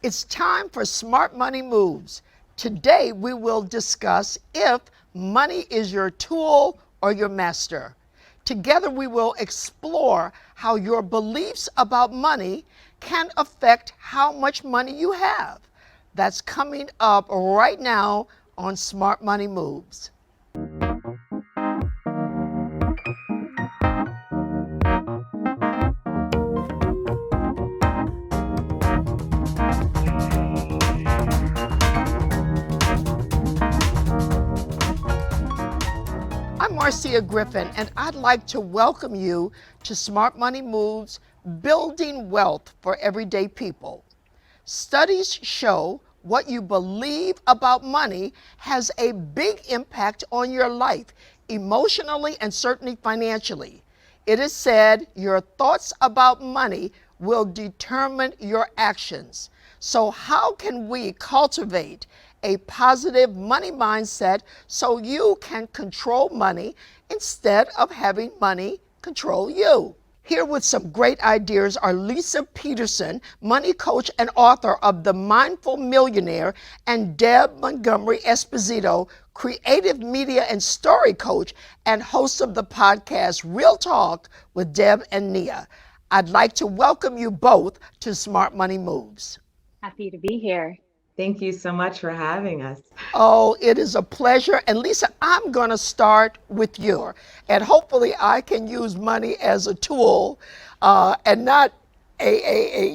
It's time for Smart Money Moves. Today we will discuss if money is your tool or your master. Together we will explore how your beliefs about money can affect how much money you have. That's coming up right now on Smart Money Moves. I'm Marcia Griffin, and I'd like to welcome you to Smart Money Moves, Building Wealth for Everyday People. Studies show what you believe about money has a big impact on your life, emotionally and certainly financially. It is said your thoughts about money will determine your actions. So, how can we cultivate a positive money mindset so you can control money instead of having money control you? Here with some great ideas are Lisa Peterson, money coach and author of The Mindful Millionaire, and Deb Montgomery Esposito, creative media and story coach and host of the podcast Real Talk with Deb and Nia. I'd like to welcome you both to Smart Money Moves. Happy to be here. Thank you so much for having us. Oh, it is a pleasure. And Lisa, I'm going to start with you. And hopefully I can use money as a tool and not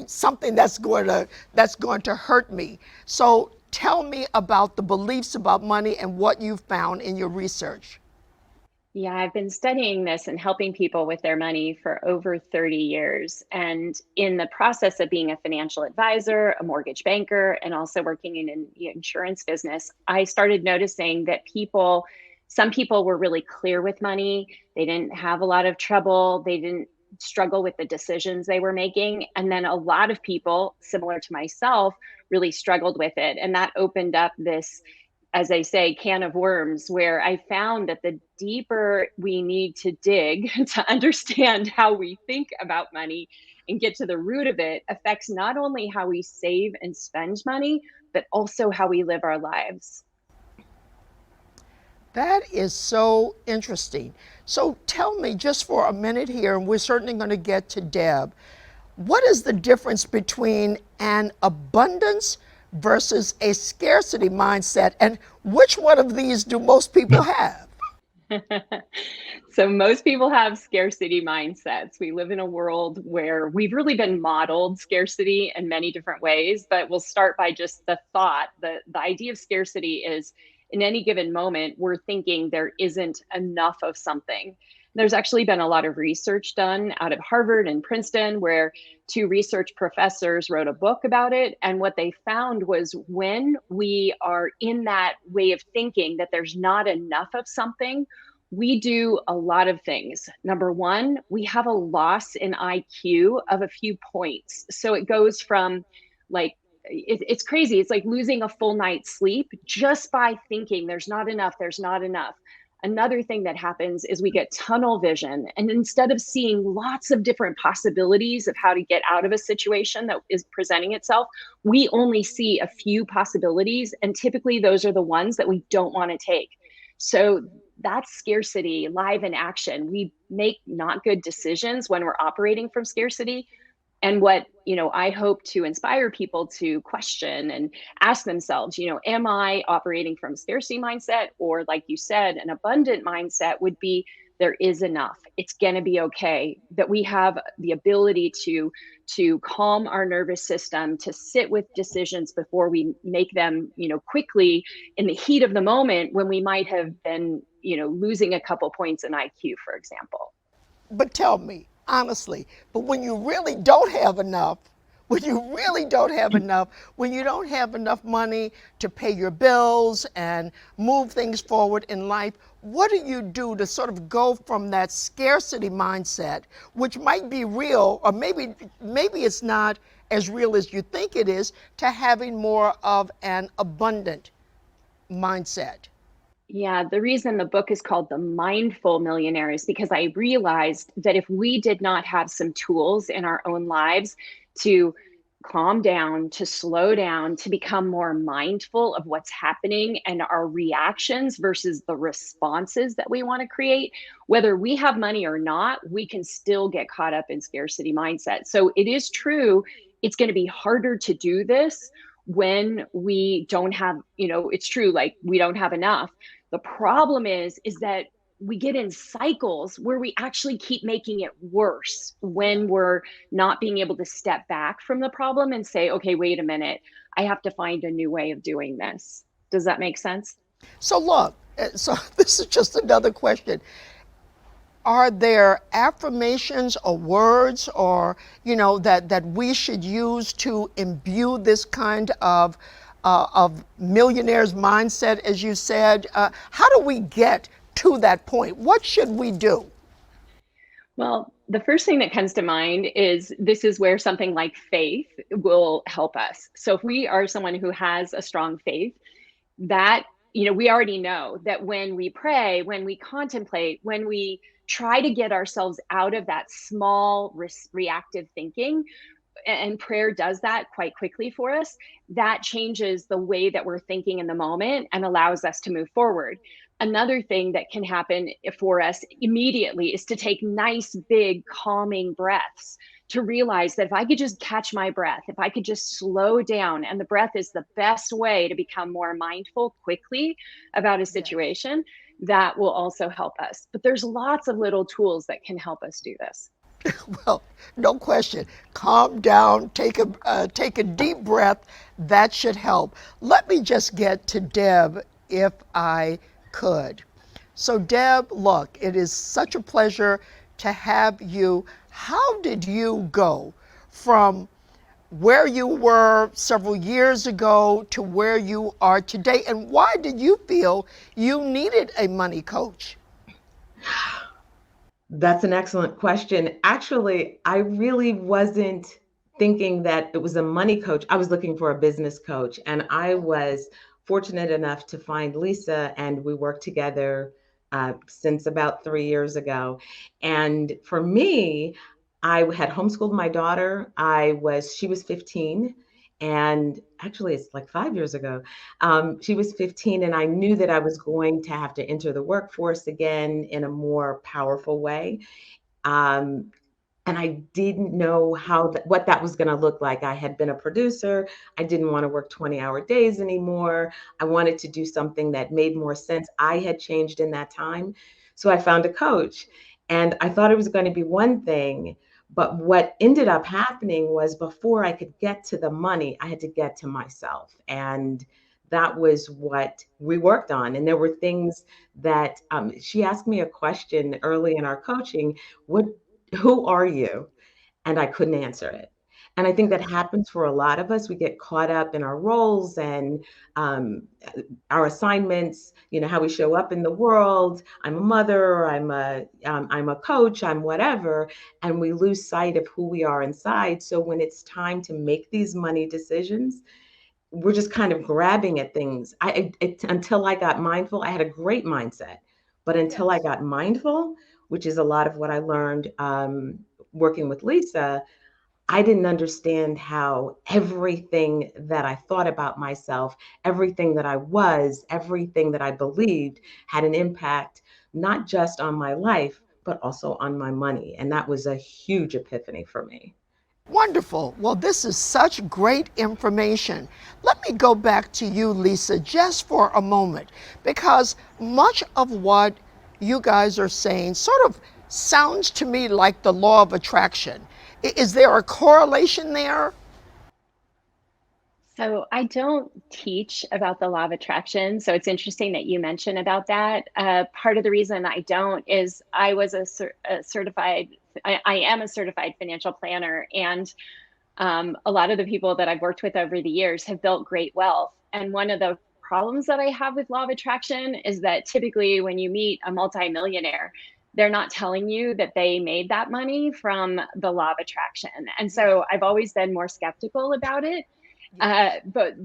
something that's going to hurt me. So tell me about the beliefs about money and what you found in your research. Yeah, I've been studying this and helping people with their money for over 30 years. And in the process of being a financial advisor, a mortgage banker, and also working in an insurance business, I started noticing that some people were really clear with money. They didn't have a lot of trouble. They didn't struggle with the decisions they were making. And then a lot of people, similar to myself, really struggled with it. And that opened up this, as I say, can of worms, where I found that the deeper we need to dig to understand how we think about money and get to the root of it affects not only how we save and spend money, but also how we live our lives. That is so interesting. So tell me just for a minute here, and we're certainly going to get to Deb, what is the difference between an abundance versus a scarcity mindset, and which one of these do most people have? So most people have scarcity mindsets. We live in a world where we've really been modeled scarcity in many different ways, but we'll start by just the thought. The idea of scarcity is in any given moment, we're thinking there isn't enough of something. There's actually been a lot of research done out of Harvard and Princeton where two research professors wrote a book about it. And what they found was when we are in that way of thinking that there's not enough of something, we do a lot of things. Number one, we have a loss in IQ of a few points. So it goes from like, it's crazy. It's like losing a full night's sleep just by thinking there's not enough, there's not enough. Another thing that happens is we get tunnel vision. And instead of seeing lots of different possibilities of how to get out of a situation that is presenting itself, we only see a few possibilities. And typically those are the ones that we don't want to take. So that's scarcity live in action. We make not good decisions when we're operating from scarcity. And what, I hope to inspire people to question and ask themselves, am I operating from a scarcity mindset? Or like you said, an abundant mindset would be there is enough. It's going to be okay. That we have the ability to calm our nervous system, to sit with decisions before we make them, quickly in the heat of the moment when we might have been, losing a couple points in IQ, for example. But tell me, honestly, but when you really don't have enough, when you really don't have enough, when you don't have enough money to pay your bills and move things forward in life, what do you do to sort of go from that scarcity mindset, which might be real, or maybe it's not as real as you think it is, to having more of an abundant mindset? Yeah, the reason the book is called The Mindful Millionaire is because I realized that if we did not have some tools in our own lives to calm down, to slow down, to become more mindful of what's happening and our reactions versus the responses that we want to create. Whether we have money or not, we can still get caught up in scarcity mindset. So it is true, it's going to be harder to do this when we don't have, it's true, like we don't have enough. The problem is that we get in cycles where we actually keep making it worse when we're not being able to step back from the problem and say, okay, wait a minute, I have to find a new way of doing this. Does that make sense? So look, so this is just another question. Are there affirmations or words or, that we should use to imbue this kind of millionaire's mindset, as you said? How do we get to that point? What should we do? Well, the first thing that comes to mind is this is where something like faith will help us. So if we are someone who has a strong faith, that, we already know that when we pray, when we contemplate, when we try to get ourselves out of that small reactive thinking, and prayer does that quite quickly for us, that changes the way that we're thinking in the moment and allows us to move forward. Another thing that can happen for us immediately is to take nice, big, calming breaths, to realize that if I could just catch my breath, if I could just slow down, and the breath is the best way to become more mindful quickly about a situation, that will also help us. But there's lots of little tools that can help us do this. Well, no question. Calm down, take a deep breath. That should help. Let me just get to Deb, if I could. So Deb, look, it is such a pleasure to have you. How did you go from where you were several years ago to where you are today? And why did you feel you needed a money coach? That's an excellent question. Actually, I really wasn't thinking that it was a money coach. I was looking for a business coach, and I was fortunate enough to find Lisa, and we worked together since about 3 years ago. And for me, I had homeschooled my daughter. She was 15, and actually, it's like 5 years ago. She was 15, and I knew that I was going to have to enter the workforce again in a more powerful way. Um, and I didn't know what that was going to look like. I had been a producer. I didn't want to work 20-hour days anymore. I wanted to do something that made more sense. I had changed in that time. So I found a coach, and I thought it was going to be one thing. But what ended up happening was before I could get to the money, I had to get to myself. And that was what we worked on. And there were things that she asked me a question early in our coaching. Who are you? And I couldn't answer it. And I think that happens for a lot of us. We get caught up in our roles and um, our assignments, how we show up in the world. I'm a mother, I'm a coach, I'm whatever. And we lose sight of who we are inside. So when it's time to make these money decisions, we're just kind of grabbing at things. Until I got mindful, I had a great mindset, but until I got mindful, which is a lot of what I learned working with Lisa, I didn't understand how everything that I thought about myself, everything that I was, everything that I believed had an impact, not just on my life, but also on my money. And that was a huge epiphany for me. Wonderful. Well, this is such great information. Let me go back to you, Lisa, just for a moment, because much of what you guys are saying sort of sounds to me like the law of attraction. Is there a correlation there? So I don't teach about the law of attraction. So it's interesting that you mentioned about that. Part of the reason I don't is I was a certified, I am a certified financial planner. And a lot of the people that I've worked with over the years have built great wealth. And one of the problems that I have with law of attraction is that typically when you meet a multimillionaire, they're not telling you that they made that money from the law of attraction. And so I've always been more skeptical about it. But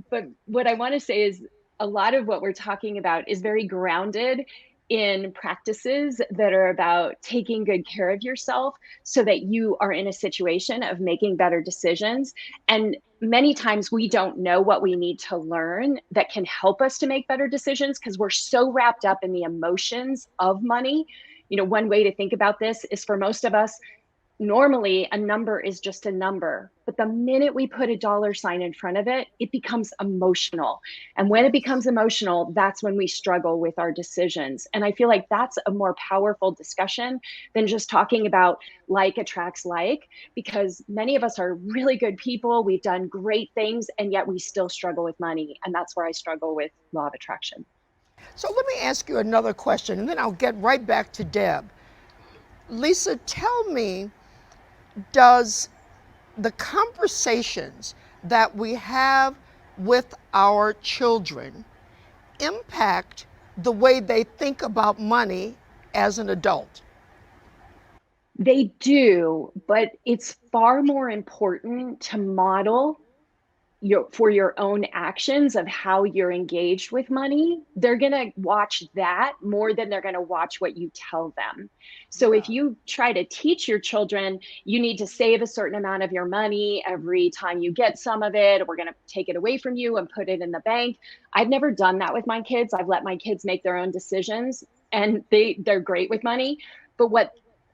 what I want to say is a lot of what we're talking about is very grounded in practices that are about taking good care of yourself so that you are in a situation of making better decisions. And many times we don't know what we need to learn that can help us to make better decisions because we're so wrapped up in the emotions of money. One way to think about this is, for most of us, normally a number is just a number, but the minute we put a dollar sign in front of it, it becomes emotional. And when it Yes. becomes emotional, that's when we struggle with our decisions. And I feel like that's a more powerful discussion than just talking about like attracts like, because many of us are really good people. We've done great things, and yet we still struggle with money. And that's where I struggle with law of attraction. So let me ask you another question, and then I'll get right back to Deb. Lisa, tell me, does the conversations that we have with our children impact the way they think about money as an adult? They do, but it's far more important to model for your own actions of how you're engaged with money. They're going to watch that more than they're going to watch what you tell them. So if Yeah. you try to teach your children, you need to save a certain amount of your money every time you get some of it, or we're going to take it away from you and put it in the bank. I've never done that with my kids. I've let my kids make their own decisions, and they're great with money. But what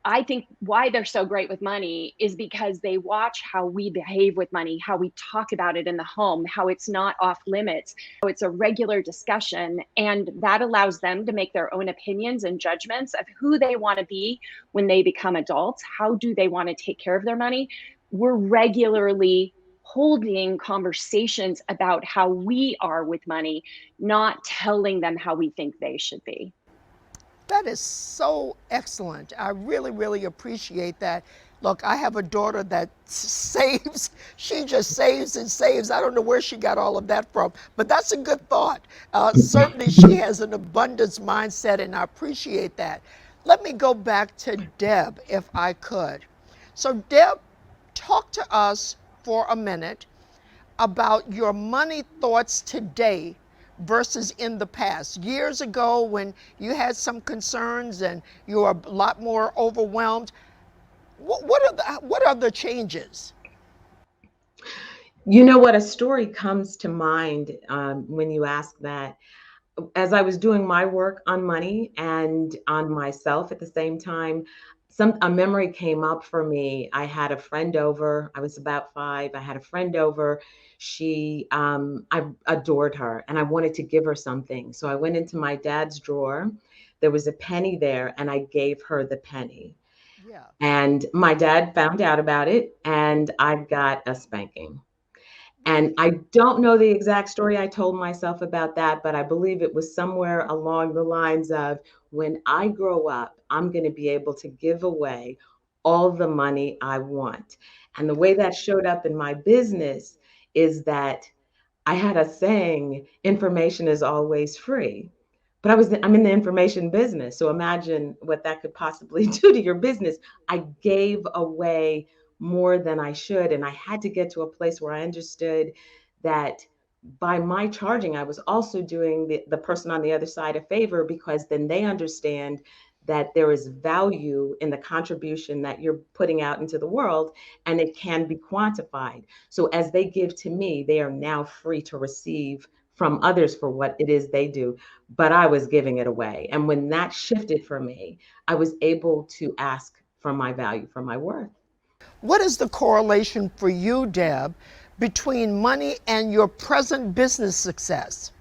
I think why they're so great with money is because they watch how we behave with money, how we talk about it in the home, how it's not off limits, how it's a regular discussion. And that allows them to make their own opinions and judgments of who they want to be when they become adults. How do they want to take care of their money? We're regularly holding conversations about how we are with money, not telling them how we think they should be. That is so excellent. I really, really appreciate that. Look, I have a daughter that saves. She just saves and saves. I don't know where she got all of that from, but that's a good thought. Certainly, she has an abundance mindset, and I appreciate that. Let me go back to Deb, if I could. So, Deb, talk to us for a minute about your money thoughts today versus in the past. Years ago, when you had some concerns and you were a lot more overwhelmed, what are the changes? You know what? A story comes to mind when you ask that. As I was doing my work on money and on myself at the same time, a memory came up for me. I had a friend over. I was about 5. I had a friend over. I adored her, and I wanted to give her something. So I went into my dad's drawer. There was a penny there, and I gave her the penny. Yeah. And my dad found out about it, and I got a spanking. And Really? I don't know the exact story I told myself about that, but I believe it was somewhere along the lines of, when I grow up, I'm going to be able to give away all the money I want. And the way that showed up in my business is that I had a saying, information is always free. But I'm in the information business. So imagine what that could possibly do to your business. I gave away more than I should. And I had to get to a place where I understood that by my charging, I was also doing the person on the other side a favor, because then they understand that there is value in the contribution that you're putting out into the world, and it can be quantified. So as they give to me, they are now free to receive from others for what it is they do. But I was giving it away. And when that shifted for me, I was able to ask for my value, for my worth. What is the correlation for you, Deb, between money and your present business success?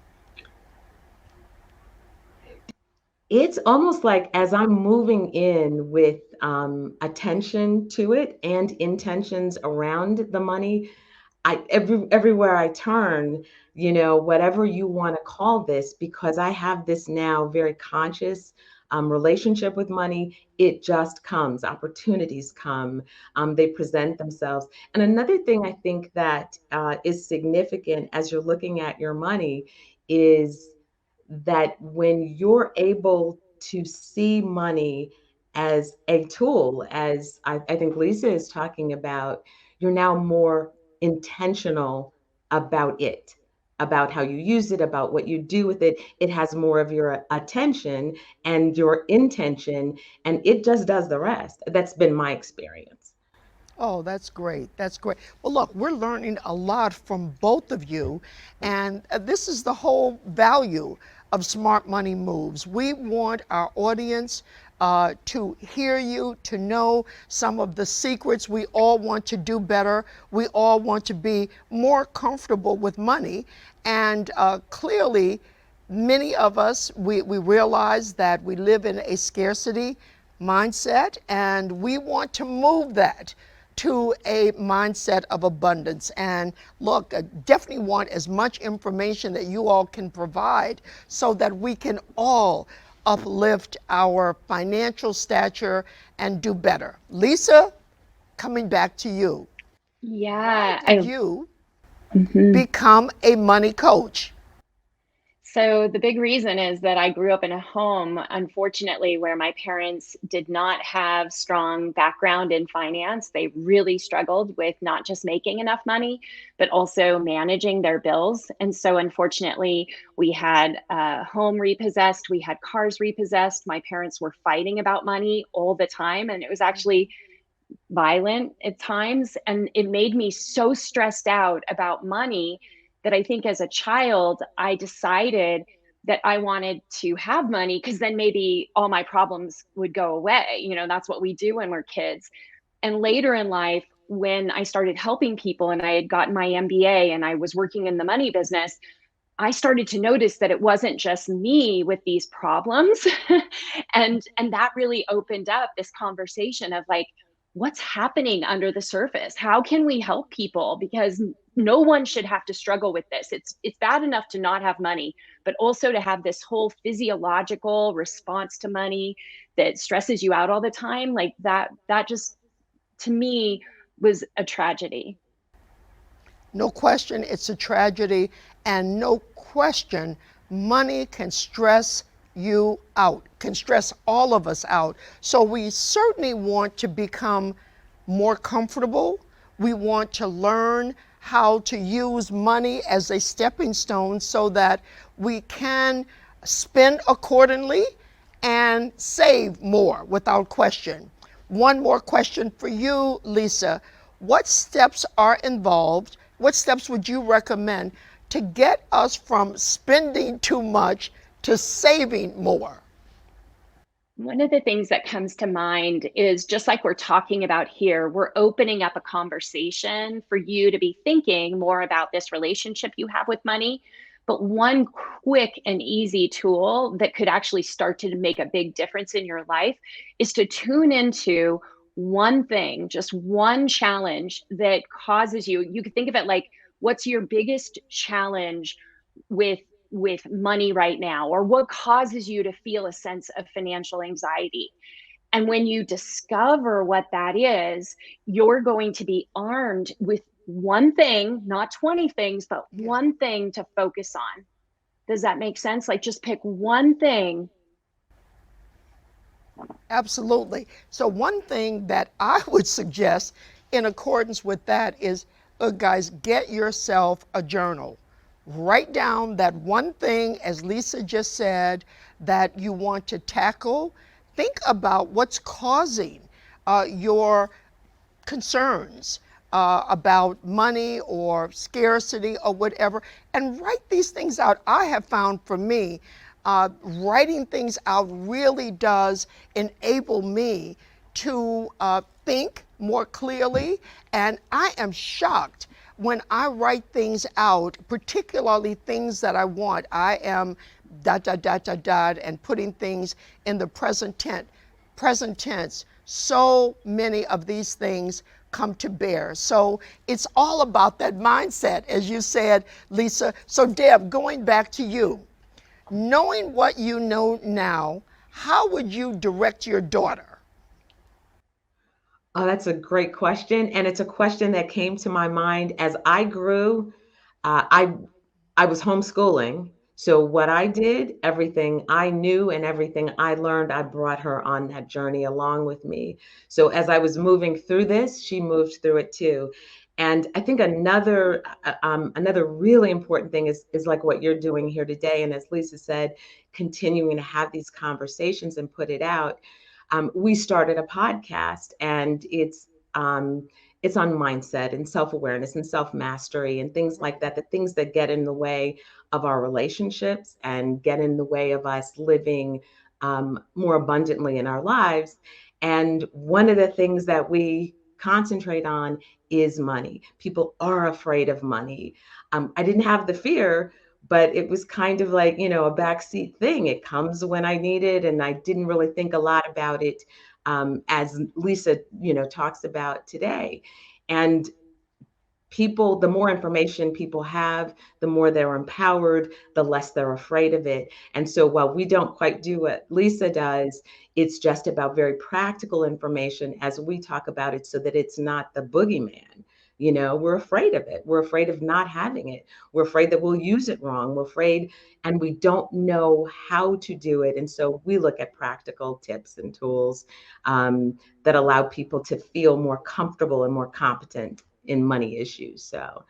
It's almost like, as I'm moving in with attention to it and intentions around the money, everywhere I turn, whatever you want to call this, because I have this now very conscious relationship with money, it just comes. Opportunities come, they present themselves. And another thing I think that is significant as you're looking at your money is that when you're able to see money as a tool, as I think Lisa is talking about, you're now more intentional about it. about how you use it, about what you do with it. It has more of your attention and your intention, and it just does the rest. That's been my experience. Oh, that's great. That's great. Well, look, we're learning a lot from both of you, and this is the whole value of Smart Money Moves. We want our audience to hear you, to know some of the secrets. We all want to do better. We all want to be more comfortable with money, and clearly, many of us, we realize that we live in a scarcity mindset, and we want to move that to a mindset of abundance. And look, I definitely want as much information that you all can provide so that we can all uplift our financial stature and do better. Lisa, coming back to you. Why Yeah, did you Mhm. become a money coach? So the big reason is that I grew up in a home, unfortunately, where my parents did not have strong background in finance. They really struggled with not just making enough money, but also managing their bills. And so, unfortunately, we had a home repossessed, we had cars repossessed. My parents were fighting about money all the time, and it was actually violent at times. And it made me so stressed out about money that I think as a child, I decided that I wanted to have money because then maybe all my problems would go away. You know, that's what we do when we're kids. And later in life, when I started helping people and I had gotten my MBA and I was working in the money business, I started to notice that it wasn't just me with these problems. And that really opened up this conversation of like, what's happening under the surface? How can we help people? Because no one should have to struggle with this. It's bad enough to not have money, but also to have this whole physiological response to money that stresses you out all the time. Like that just to me was a tragedy. No question, it's a tragedy, and no question, money can stress you out, can stress all of us out. So we certainly want to become more comfortable. We want to learn how to use money as a stepping stone so that we can spend accordingly and save more without question. One more question for you, Lisa. What steps are involved? What steps would you recommend to get us from spending too much to saving more? One of the things that comes to mind is just like we're talking about here, we're opening up a conversation for you to be thinking more about this relationship you have with money. But one quick and easy tool that could actually start to make a big difference in your life is to tune into one thing, just one challenge that causes you. You could think of it like, what's your biggest challenge with money right now, or what causes you to feel a sense of financial anxiety? And when you discover what that is, you're going to be armed with one thing, not 20 things, but Yeah. one thing to focus on. Does that make sense? Like just pick one thing. Absolutely. So, one thing that I would suggest in accordance with that is, look, guys, get yourself a journal. Write down that one thing, as Lisa just said, that you want to tackle. Think about what's causing your concerns about money or scarcity or whatever, and write these things out. I have found for me, writing things out really does enable me to think more clearly, and I am shocked when I write things out, particularly things that I want. I am dot, dot, dot, dot, dot, and putting things in the present tense, so many of these things come to bear. So it's all about that mindset, as you said, Lisa. So, Deb, going back to you, knowing what you know now, how would you direct your daughter? Oh, that's a great question. And it's a question that came to my mind as I grew. Uh, I I was homeschooling. So what I did, everything I knew and everything I learned, I brought her on that journey along with me. So as I was moving through this, she moved through it too. And I think another really important thing is like what you're doing here today. And as Lisa said, continuing to have these conversations and put it out. We started a podcast, and it's on mindset and self awareness and self mastery and things like that. The things that get in the way of our relationships and get in the way of us living more abundantly in our lives. And one of the things that we concentrate on is money. People are afraid of money. I didn't have the fear, but it was kind of like, a backseat thing. It comes when I need it, and I didn't really think a lot about it, as Lisa, talks about today. And people, the more information people have, the more they're empowered, the less they're afraid of it. And so while we don't quite do what Lisa does, it's just about very practical information as we talk about it, so that it's not the boogeyman. We're afraid of it. We're afraid of not having it. We're afraid that we'll use it wrong. We're afraid, and we don't know how to do it. And so we look at practical tips and tools that allow people to feel more comfortable and more competent in money issues. So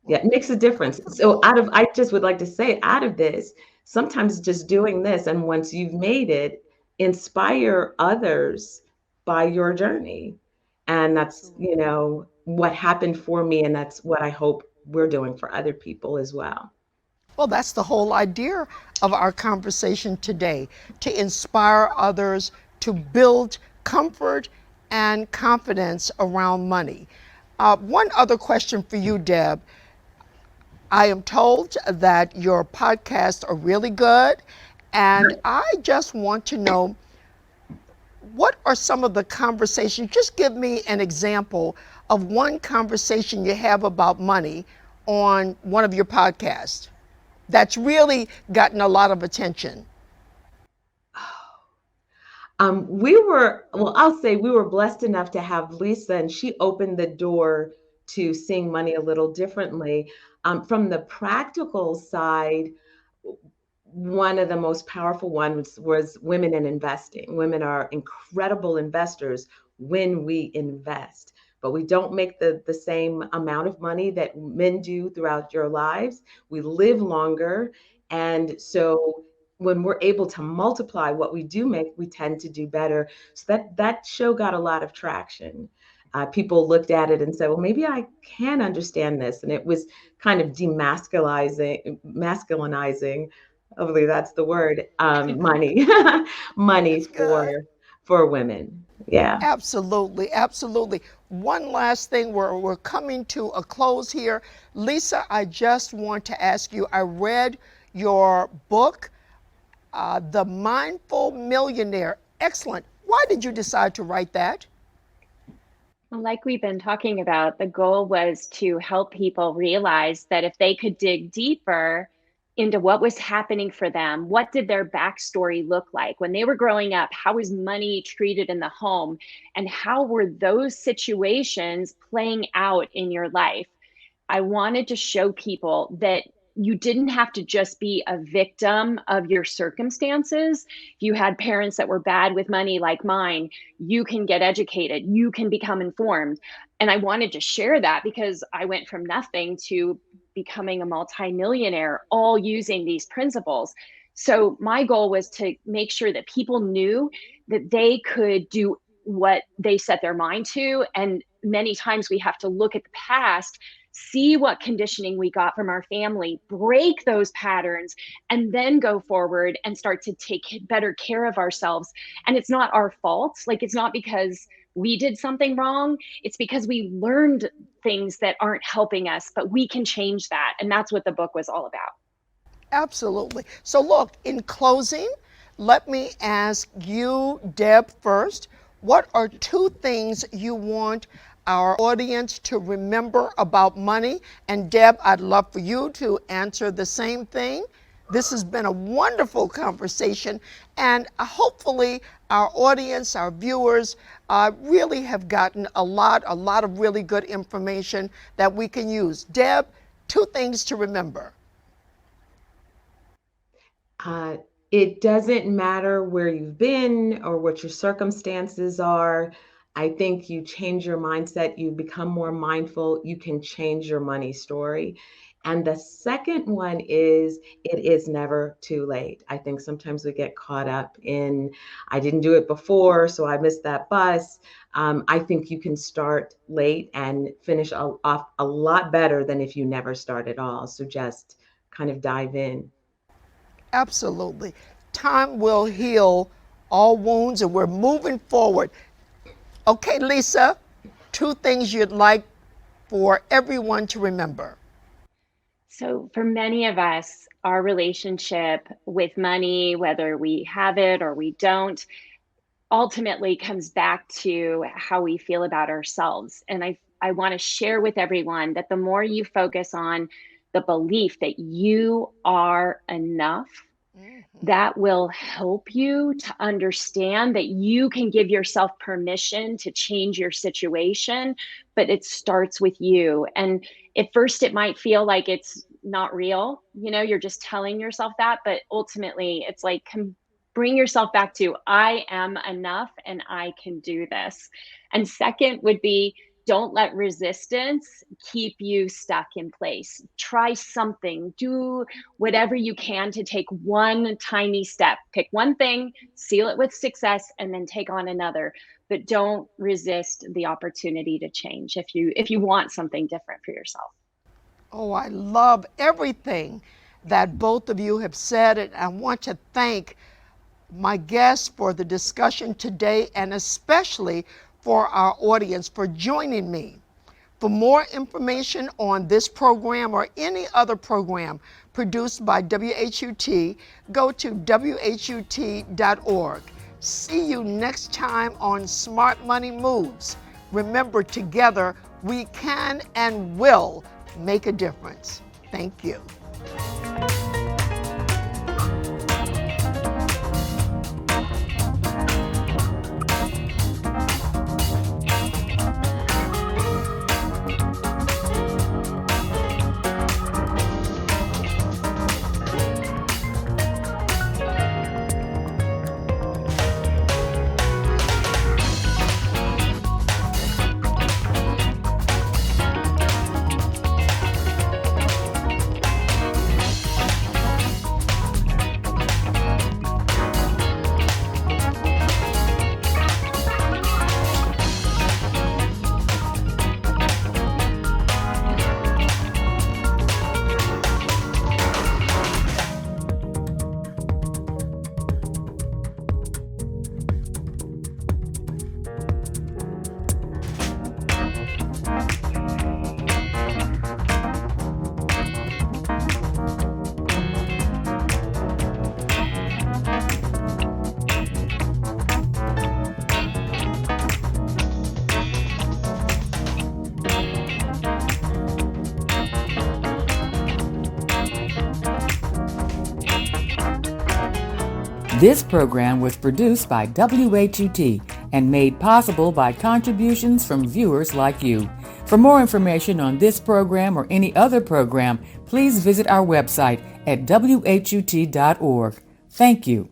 yeah, Well, it makes a difference. So absolutely. I just would like to say, out of this, sometimes just doing this, and once you've made it, inspire others by your journey. And that's, Absolutely. what happened for me. And that's what I hope we're doing for other people as well. Well, that's the whole idea of our conversation today, to inspire others to build comfort and confidence around money. One other question for you, Deb. I am told that your podcasts are really good, and I just want to know, what are some of the conversations? Just give me an example of one conversation you have about money on one of your podcasts that's really gotten a lot of attention. I'll say we were blessed enough to have Lisa, and she opened the door to seeing money a little differently. From the practical side, one of the most powerful ones was women in investing. Women are incredible investors when we invest, but we don't make the same amount of money that men do throughout your lives. We live longer. And so when we're able to multiply what we do make, we tend to do better. So that show got a lot of traction. People looked at it and said, well, maybe I can understand this. And it was kind of masculinizing, hopefully that's the word, money, money That's good. for women. Yeah. Absolutely, absolutely. One last thing, we're coming to a close here. Lisa, I just want to ask you, I read your book, The Mindful Millionaire. Excellent. Why did you decide to write that? Well, like we've been talking about, the goal was to help people realize that if they could dig deeper into what was happening for them, what did their backstory look like when they were growing up? How was money treated in the home? And how were those situations playing out in your life? I wanted to show people that you didn't have to just be a victim of your circumstances. If you had parents that were bad with money, like mine, you can get educated, you can become informed. And I wanted to share that because I went from nothing to becoming a multimillionaire, all using these principles. So my goal was to make sure that people knew that they could do what they set their mind to. And many times we have to look at the past, see what conditioning we got from our family, break those patterns, and then go forward and start to take better care of ourselves. And it's not our fault. Like, it's not because we did something wrong. It's because we learned things that aren't helping us, but we can change that. And that's what the book was all about. Absolutely. So, look, in closing, let me ask you, Deb, first. What are two things you want our audience to remember about money? And, Deb, I'd love for you to answer the same thing. This has been a wonderful conversation, and hopefully, our audience, our viewers, really have gotten a lot of really good information that we can use. Deb, two things to remember. Uh, it doesn't matter where you've been or what your circumstances are. I think you change your mindset, you become more mindful, you can change your money story. And the second one is it is never too late. I think sometimes we get caught up in, I didn't do it before, so I missed that bus. I think you can start late and finish off a lot better than if you never start at all. So just kind of dive in. Absolutely. Time will heal all wounds, and we're moving forward. Okay, Lisa, 2 things you'd like for everyone to remember. So, for many of us, our relationship with money, whether we have it or we don't, ultimately comes back to how we feel about ourselves. And I want to share with everyone that the more you focus on the belief that you are enough, that will help you to understand that you can give yourself permission to change your situation, but it starts with you. And at first, it might feel like it's not real. You're just telling yourself that, but ultimately, it's like, bring yourself back to, I am enough and I can do this. And second would be, don't let resistance keep you stuck in place. Try something, do whatever you can to take one tiny step. Pick one thing, seal it with success, and then take on another. But don't resist the opportunity to change if you want something different for yourself. Oh, I love everything that both of you have said, and I want to thank my guests for the discussion today, and especially for our audience for joining me. For more information on this program or any other program produced by WHUT, go to WHUT.org. See you next time on Smart Money Moves. Remember, together we can and will make a difference. Thank you. This program was produced by WHUT and made possible by contributions from viewers like you. For more information on this program or any other program, please visit our website at WHUT.org. Thank you.